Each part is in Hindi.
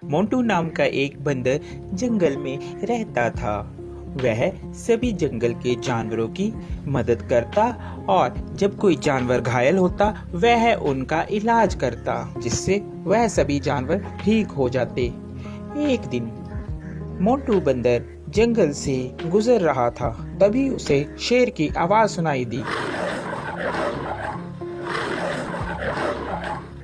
मोंटू नाम का एक बंदर जंगल में रहता था। वह सभी जंगल के जानवरों की मदद करता और जब कोई जानवर घायल होता वह उनका इलाज करता, जिससे वह सभी जानवर ठीक हो जाते। एक दिन मोंटू बंदर जंगल से गुजर रहा था, तभी उसे शेर की आवाज सुनाई दी।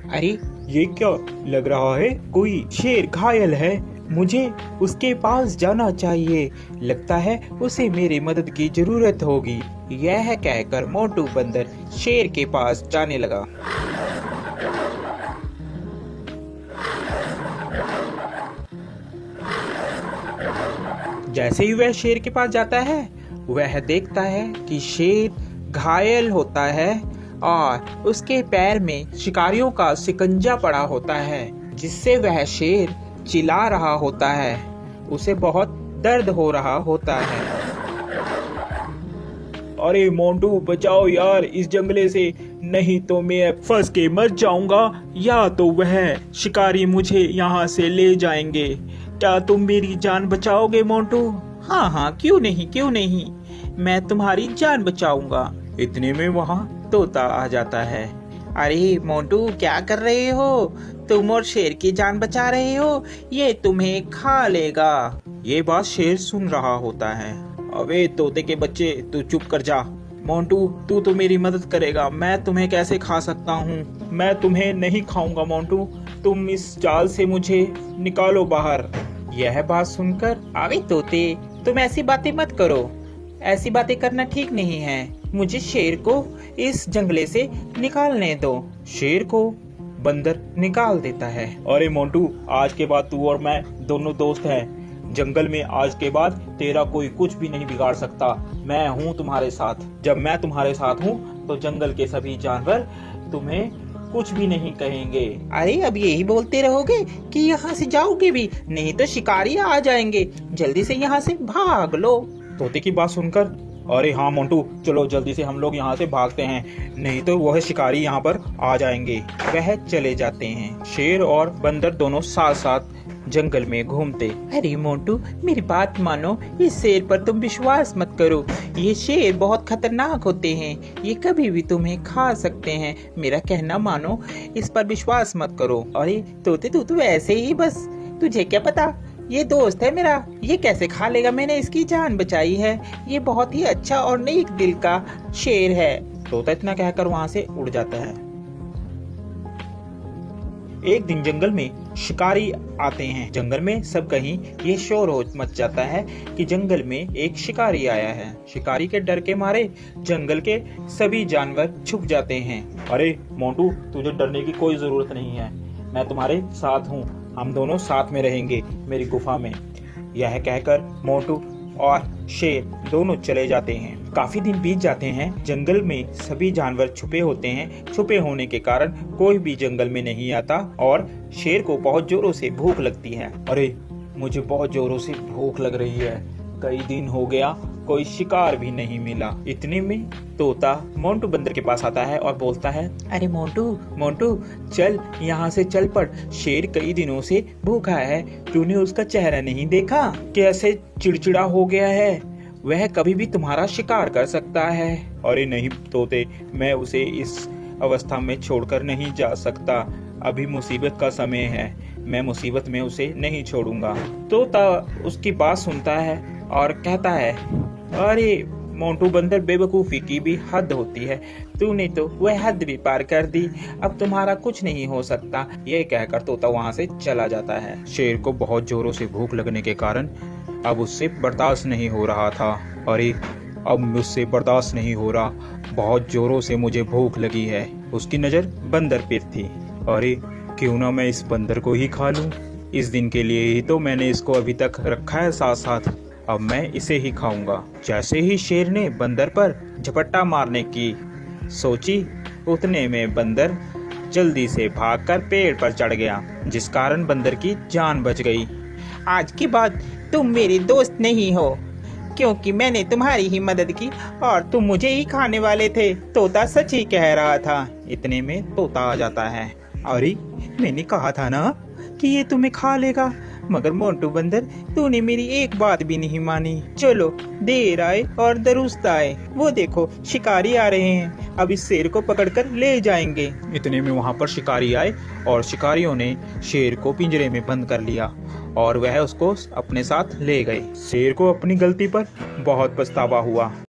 अरे ये क्या लग रहा है, कोई शेर घायल है, मुझे उसके पास जाना चाहिए, लगता है उसे मेरी मदद की जरूरत होगी। यह कहकर मोंटू बंदर शेर के पास जाने लगा। जैसे ही वह शेर के पास जाता है वह देखता है कि शेर घायल होता है और उसके पैर में शिकारियों का शिकंजा पड़ा होता है, जिससे वह शेर चिल्ला रहा होता है। उसे बहुत दर्द हो रहा होता है। अरे मोंटू बचाओ यार इस जंगले से, नहीं तो मैं फंस के मर जाऊंगा या तो वह शिकारी मुझे यहाँ से ले जाएंगे। क्या तुम मेरी जान बचाओगे मोंटू? हाँ हाँ, क्यों नहीं, मैं तुम्हारी जान बचाऊंगा। इतने में वहाँ तोता आ जाता है। अरे मोंटू क्या कर रहे हो, तुम और शेर की जान बचा रहे हो, ये तुम्हें खा लेगा। ये बात शेर सुन रहा होता है। अबे तोते के बच्चे, तू चुप कर जा। मोंटू तू तो मेरी मदद करेगा, मैं तुम्हें कैसे खा सकता हूँ? मैं तुम्हें नहीं खाऊंगा मोंटू, तुम इस जाल से मुझे निकालो बाहर। यह बात सुनकर, अबे तोते तुम ऐसी बातें मत करो, ऐसी बातें करना ठीक नहीं है, मुझे शेर को इस जंगले से निकालने दो। शेर को बंदर निकाल देता है। अरे मोंटू आज के बाद तू और मैं दोनों दोस्त हैं। जंगल में आज के बाद तेरा कोई कुछ भी नहीं बिगाड़ सकता। मैं हूँ तुम्हारे साथ। जब मैं तुम्हारे साथ हूँ तो जंगल के सभी जानवर तुम्हें कुछ भी नहीं कहेंगे। अरे अब यही बोलते रहोगे कि यहाँ से जाओगे भी, नहीं तो शिकारी आ जाएंगे, जल्दी से यहाँ से भाग लो। तोते की बात सुनकर, अरे हाँ मोंटू चलो जल्दी से हम लोग यहाँ से भागते हैं, नहीं तो वह शिकारी यहाँ पर आ जाएंगे। वह चले जाते हैं। शेर और बंदर दोनों साथ साथ जंगल में घूमते। अरे मोंटू मेरी बात मानो, इस शेर पर तुम विश्वास मत करो, ये शेर बहुत खतरनाक होते हैं, ये कभी भी तुम्हें खा सकते हैं, मेरा कहना मानो, इस पर विश्वास मत करो। अरे तोते तू तो ऐसे ही बस, तुझे क्या पता, ये दोस्त है मेरा, ये कैसे खा लेगा, मैंने इसकी जान बचाई है, ये बहुत ही अच्छा और नेक दिल का शेर है। तोता इतना कहकर वहाँ से उड़ जाता है। एक दिन जंगल में शिकारी आते हैं। जंगल में सब कहीं ये शोर हो मच जाता है कि जंगल में एक शिकारी आया है। शिकारी के डर के मारे जंगल के सभी जानवर छुप जाते हैं। अरे मोंटू तुझे डरने की कोई जरूरत नहीं है, मैं तुम्हारे साथ हूँ, हम दोनों साथ में रहेंगे मेरी गुफा में। यह कहकर मोंटू और शेर दोनों चले जाते हैं। काफी दिन बीत जाते हैं। जंगल में सभी जानवर छुपे होते हैं। छुपे होने के कारण कोई भी जंगल में नहीं आता और शेर को बहुत जोरों से भूख लगती है। अरे मुझे बहुत जोरों से भूख लग रही है, कई दिन हो गया कोई शिकार भी नहीं मिला। इतने में तोता मोंटू बंदर के पास आता है और बोलता है, अरे मोंटू चल यहाँ से चल पड़, शेर कई दिनों से भूखा है, तूने उसका चेहरा नहीं देखा, कैसे चिड़चिड़ा हो गया है, वह कभी भी तुम्हारा शिकार कर सकता है। अरे नहीं तोते, मैं उसे इस अवस्था में छोड़कर नहीं जा सकता, अभी मुसीबत का समय है, मैं मुसीबत में उसे नहीं छोड़ूंगा। तोता उसकी बात सुनता है और कहता है, अरे मोंटू बंदर बेवकूफी की भी हद होती है, तूने तो वह हद भी पार कर दी, अब तुम्हारा कुछ नहीं हो सकता। ये कहकर तोता वहाँ से चला जाता है। शेर को बहुत जोरों से भूख लगने के कारण अब उससे बर्दाश्त नहीं हो रहा था। अरे अब मुझसे बर्दाश्त नहीं हो रहा, बहुत जोरों से मुझे भूख लगी है। उसकी नज़र बंदर पर थी। अरे क्यों ना मैं इस बंदर को ही खा लूं, इस दिन के लिए ही तो मैंने इसको अभी तक रखा है साथ साथ, अब मैं इसे ही खाऊंगा। जैसे ही शेर ने बंदर पर झपट्टा मारने की सोची, उतने में बंदर जल्दी से भागकर पेड़ पर चढ़ गया, जिस कारण बंदर की जान बच गई। आज के बाद तुम मेरे दोस्त नहीं हो, क्योंकि मैंने तुम्हारी ही मदद की और तुम मुझे ही खाने वाले थे। तोता सच ही कह रहा था। इतने में तोता आ जाता है। अरे मैंने कहा था ना कि ये तुम्हें खा लेगा, मगर मोंटू बंदर तूने मेरी एक बात भी नहीं मानी। चलो, देर आए और दुरुस्त आए। वो देखो शिकारी आ रहे हैं, अब इस शेर को पकड़कर ले जाएंगे। इतने में वहां पर शिकारी आए और शिकारियों ने शेर को पिंजरे में बंद कर लिया और वह उसको अपने साथ ले गए। शेर को अपनी गलती पर बहुत पछतावा हुआ।